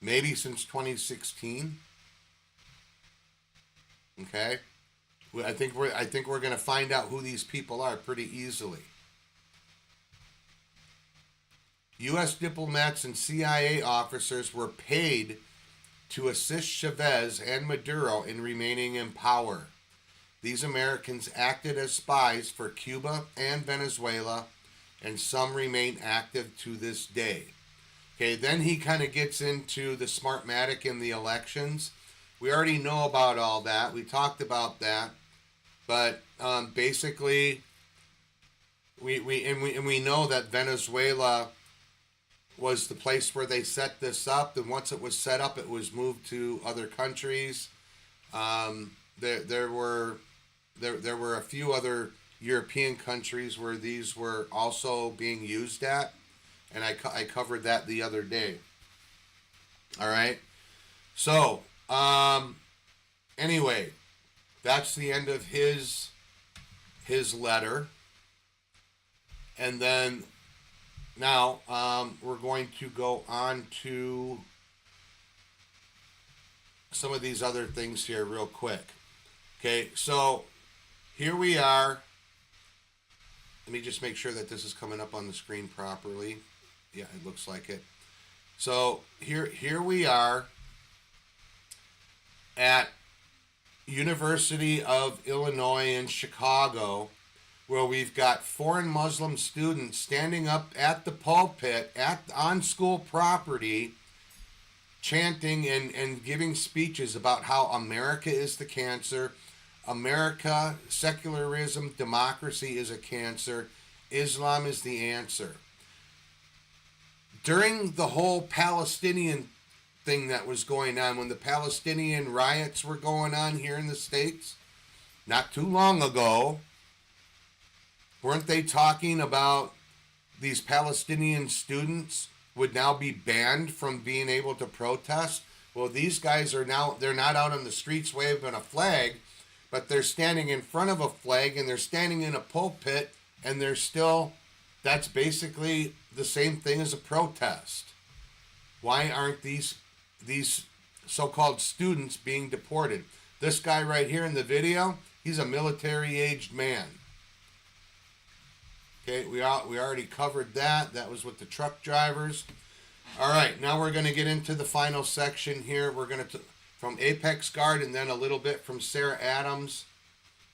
maybe since 2016. Okay, I think we're going to find out who these people are pretty easily. U.S. diplomats and CIA officers were paid to assist Chavez and Maduro in remaining in power. These Americans acted as spies for Cuba and Venezuela, and some remain active to this day. Okay, then he kind of gets into the Smartmatic in the elections. We already know about all that. We talked about that. But basically, we know that Venezuela was the place where they set this up. And once it was set up, it was moved to other countries. There were a few other European countries where these were also being used at. And I covered that the other day. All right. So, anyway, that's the end of his letter. And then now we're going to go on to some of these other things here real quick. Okay, so here we are. Let me just make sure that this is coming up on the screen properly. Yeah, it looks like it. So here we are at University of Illinois in Chicago, where we've got foreign Muslim students standing up at the pulpit on school property, chanting and giving speeches about how America is the cancer, America, secularism, democracy is a cancer, Islam is the answer. During the whole Palestinian thing that was going on, when the Palestinian riots were going on here in the States, not too long ago, weren't they talking about these Palestinian students would now be banned from being able to protest? Well, these guys are now, they're not out on the streets waving a flag, but they're standing in front of a flag and they're standing in a pulpit, and they're still, that's basically the same thing as a protest. Why aren't these so-called students being deported? This guy right here in the video, he's a military-aged man. Okay, we already covered that. That was with the truck drivers. All right, now we're going to get into the final section here. We're going to from Apex Guard, and then a little bit from Sarah Adams,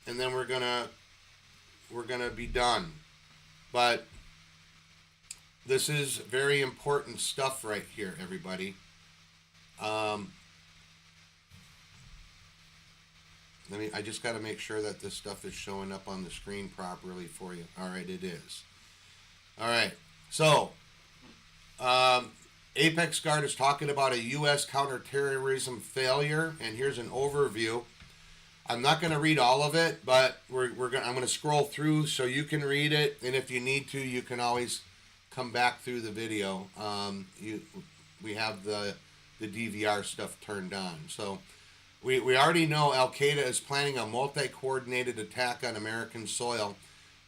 and then we're gonna be done. But this is very important stuff right here, everybody. I just got to make sure that this stuff is showing up on the screen properly for you. All right, it is. All right, so Apex Guard is talking about a U.S. counterterrorism failure, and here's an overview. I'm not going to read all of it, but I'm going to scroll through so you can read it, and if you need to, you can always come back through the video. We have the DVR stuff turned on, so. We already know Al Qaeda is planning a multi-coordinated attack on American soil.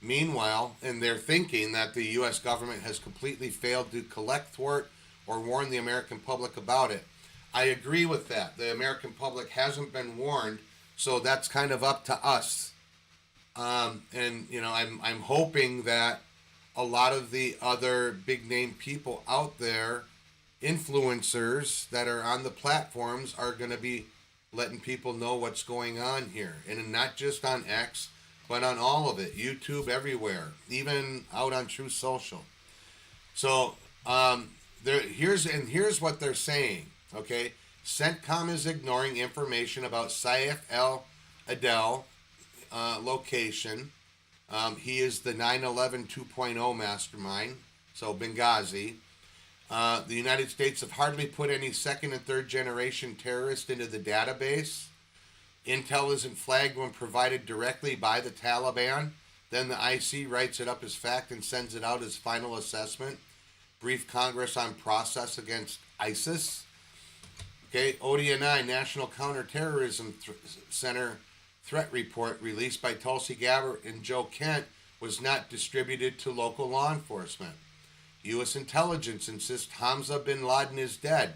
Meanwhile, and they're thinking that the U.S. government has completely failed to collect, thwart, or warn the American public about it. I agree with that. The American public hasn't been warned, so that's kind of up to us. And you know, I'm hoping that a lot of the other big name people out there, influencers that are on the platforms, are going to be letting people know what's going on here, and not just on X, but on all of it, YouTube, everywhere, even out on True Social. So here's what they're saying. Okay, CENTCOM is ignoring information about Saif al-Adel location. He is the 9/11 2.0 mastermind. So Benghazi. The United States have hardly put any second and third generation terrorists into the database. Intel isn't flagged when provided directly by the Taliban. Then the IC writes it up as fact and sends it out as final assessment. Brief Congress on process against ISIS. Okay, ODNI, National Counterterrorism Center threat report released by Tulsi Gabbard and Joe Kent was not distributed to local law enforcement. U.S. intelligence insists Hamza bin Laden is dead,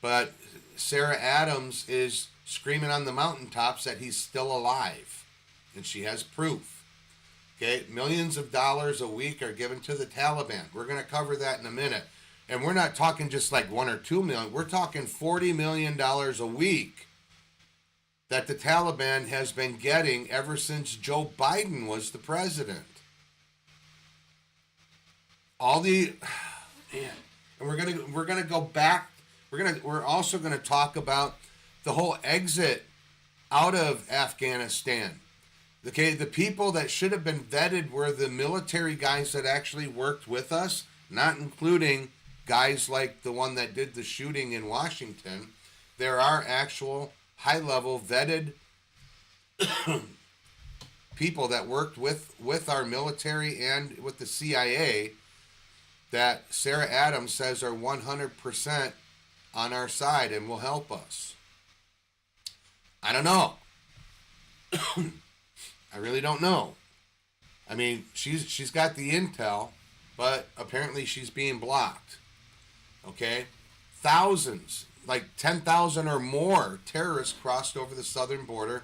but Sarah Adams is screaming on the mountaintops that he's still alive, and she has proof. Okay, millions of dollars a week are given to the Taliban. We're going to cover that in a minute. And we're not talking just like 1 or 2 million. We're talking $40 million a week that the Taliban has been getting ever since Joe Biden was the president. And we're gonna go back. We're also gonna talk about the whole exit out of Afghanistan. Okay, the people that should have been vetted were the military guys that actually worked with us, not including guys like the one that did the shooting in Washington. There are actual high-level vetted people that worked with our military and with the CIA that Sarah Adams says are 100% on our side and will help us. I don't know. I really don't know. I mean, she's got the intel, but apparently she's being blocked. Okay? Thousands, like 10,000 or more terrorists crossed over the southern border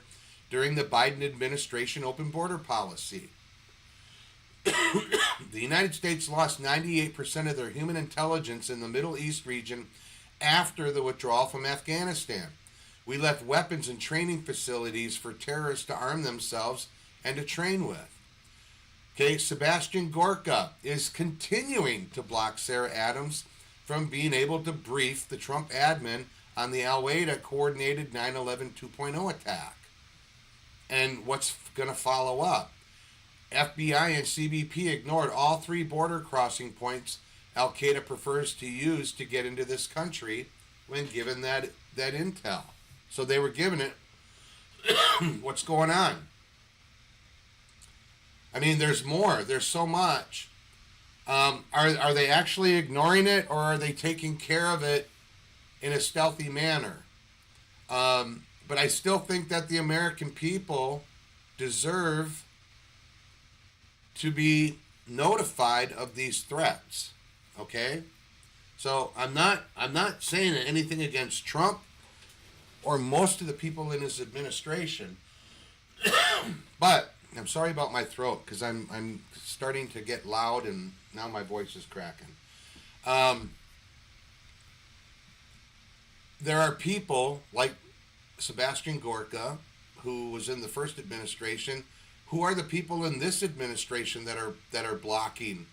during the Biden administration open border policy. The United States lost 98% of their human intelligence in the Middle East region after the withdrawal from Afghanistan. We left weapons and training facilities for terrorists to arm themselves and to train with. Okay, Sebastian Gorka is continuing to block Sarah Adams from being able to brief the Trump admin on the Al-Qaeda coordinated 9/11 2.0 attack. And what's going to follow up? FBI and CBP ignored all 3 border crossing points Al-Qaeda prefers to use to get into this country when given that intel. So they were given it. What's going on? I mean, there's more. There's so much. Are they actually ignoring it, or are they taking care of it in a stealthy manner? But I still think that the American people deserve to be notified of these threats. Okay? So I'm not saying anything against Trump or most of the people in his administration. But I'm sorry about my throat, because I'm starting to get loud and now my voice is cracking. There are people like Sebastian Gorka, who was in the first administration, who are the people in this administration that are blocking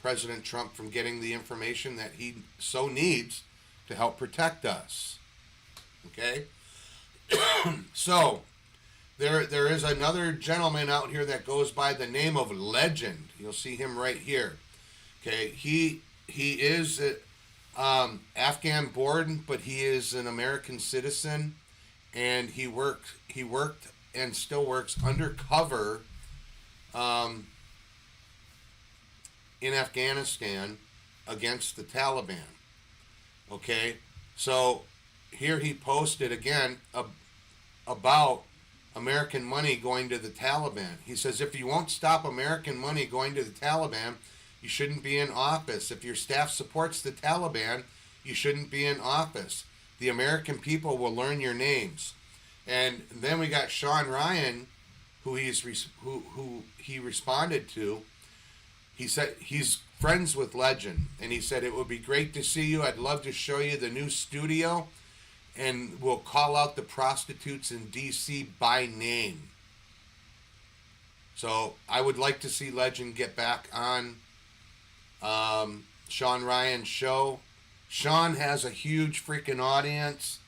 President Trump from getting the information that he so needs to help protect us. Okay? So, there is another gentleman out here that goes by the name of Legend. You'll see him right here. Okay? He is Afghan born, but he is an American citizen, and he worked and still works undercover in Afghanistan against the Taliban. Okay, so here he posted again about American money going to the Taliban. He says, if you won't stop American money going to the Taliban, you shouldn't be in office. If your staff supports the Taliban, you shouldn't be in office. The American people will learn your names. And then we got Sean Ryan, who he responded to. He said he's friends with Legend, and he said, it would be great to see you. I'd love to show you the new studio, and we'll call out the prostitutes in D.C. by name. So I would like to see Legend get back on Sean Ryan's show. Sean has a huge freaking audience,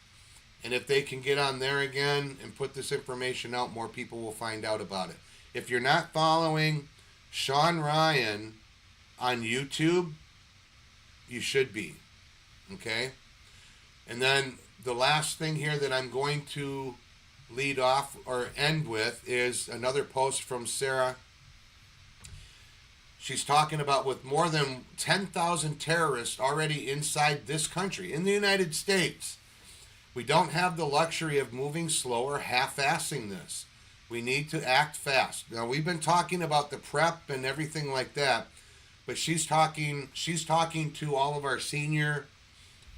and if they can get on there again and put this information out, more people will find out about it. If you're not following Sean Ryan on YouTube, you should be. Okay? And then the last thing here that I'm going to lead off or end with is another post from Sarah. She's talking about with more than 10,000 terrorists already inside this country, in the United States, we don't have the luxury of moving slow or half-assing this. We need to act fast. Now, we've been talking about the prep and everything like that, but she's talking to all of our senior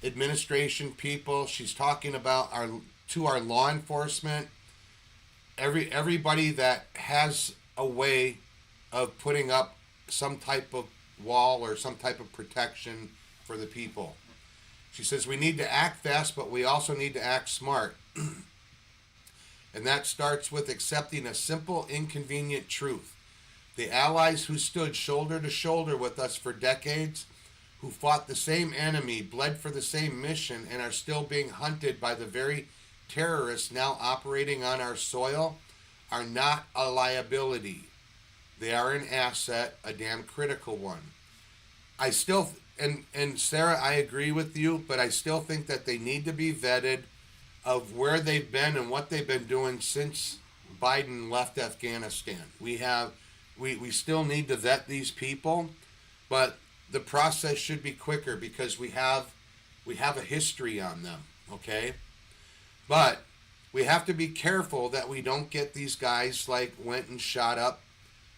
administration people. She's talking about our law enforcement, everybody that has a way of putting up some type of wall or some type of protection for the people. She says we need to act fast, but we also need to act smart. And that starts with accepting a simple, inconvenient truth. The allies who stood shoulder to shoulder with us for decades, who fought the same enemy, bled for the same mission, and are still being hunted by the very terrorists now operating on our soil, are not a liability. They are an asset, a damn critical one. I still, and Sarah, I agree with you, but I still think that they need to be vetted of where they've been and what they've been doing since Biden left Afghanistan. We still need to vet these people, but the process should be quicker because we have a history on them, okay? But we have to be careful that we don't get these guys like went and shot up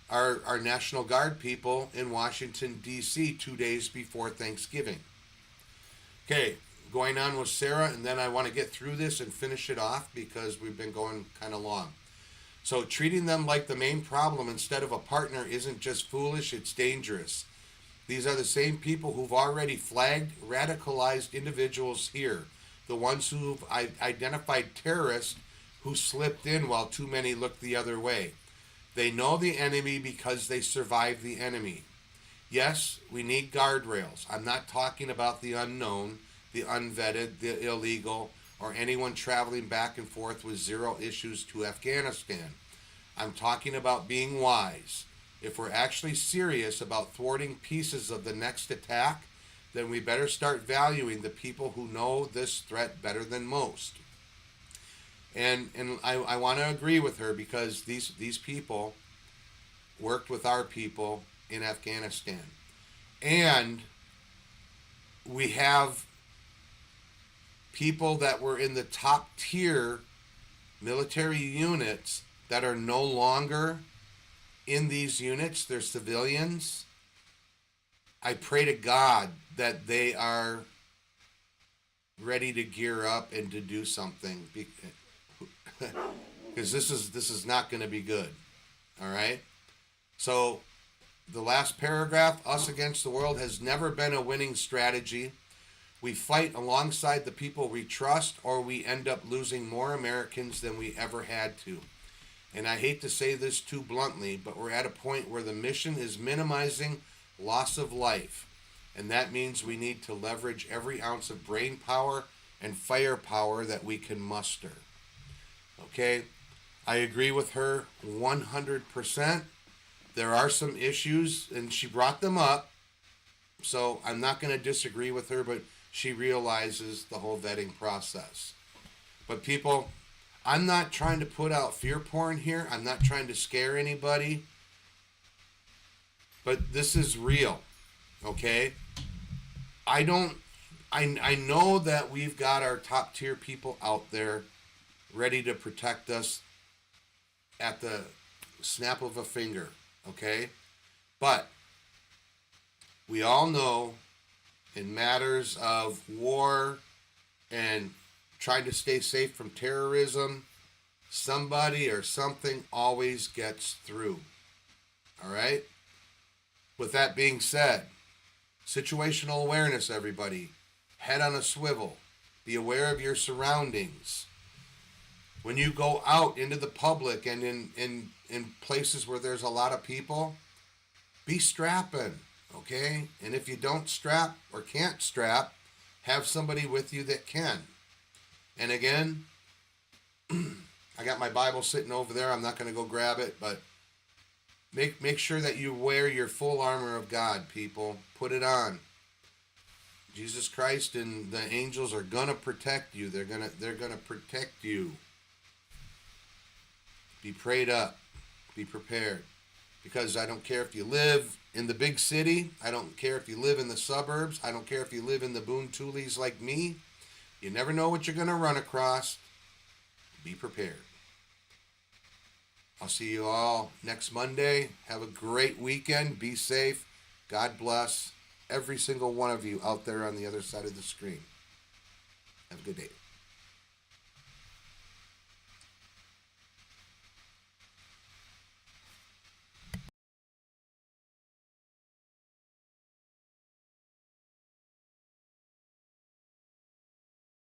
our National Guard people in Washington, D.C. 2 days before Thanksgiving. Okay, going on with Sarah, and then I want to get through this and finish it off because we've been going kind of long. So treating them like the main problem instead of a partner isn't just foolish, it's dangerous. These are the same people who've already flagged radicalized individuals here, the ones who've identified terrorists who slipped in while too many looked the other way. They know the enemy because they survived the enemy. Yes, we need guardrails. I'm not talking about the unknown, the unvetted, the illegal, or anyone traveling back and forth with zero issues to Afghanistan. I'm talking about being wise. If we're actually serious about thwarting pieces of the next attack, then we better start valuing the people who know this threat better than most. And I want to agree with her because these people worked with our people in Afghanistan. And we have people that were in the top tier military units that are no longer in these units. They're civilians. I pray to God that they are ready to gear up and to do something because this is not going to be good. All right. So the last paragraph, us against the world, has never been a winning strategy. We fight alongside the people we trust, or we end up losing more Americans than we ever had to. And I hate to say this too bluntly, but we're at a point where the mission is minimizing loss of life. And that means we need to leverage every ounce of brain power and firepower that we can muster. Okay? I agree with her 100%. There are some issues, and she brought them up, so I'm not going to disagree with her, but she realizes the whole vetting process. But people, I'm not trying to put out fear porn here. I'm not trying to scare anybody. But this is real, okay? I know that we've got our top tier people out there ready to protect us at the snap of a finger, okay? But we all know in matters of war and trying to stay safe from terrorism, somebody or something always gets through, all right? With that being said, situational awareness, everybody. Head on a swivel. Be aware of your surroundings. When you go out into the public and in places where there's a lot of people, be strapping, okay? And if you don't strap or can't strap, have somebody with you that can. And again, I got my Bible sitting over there. I'm not going to go grab it, but make sure that you wear your full armor of God, people. Put it on. Jesus Christ and the angels are gonna protect you. They're gonna protect you. Be prayed up. Be prepared. Because I don't care if you live in the big city. I don't care if you live in the suburbs. I don't care if you live in the boontoolies like me. You never know what you're gonna run across. Be prepared. I'll see you all next Monday. Have a great weekend. Be safe. God bless every single one of you out there on the other side of the screen. Have a good day.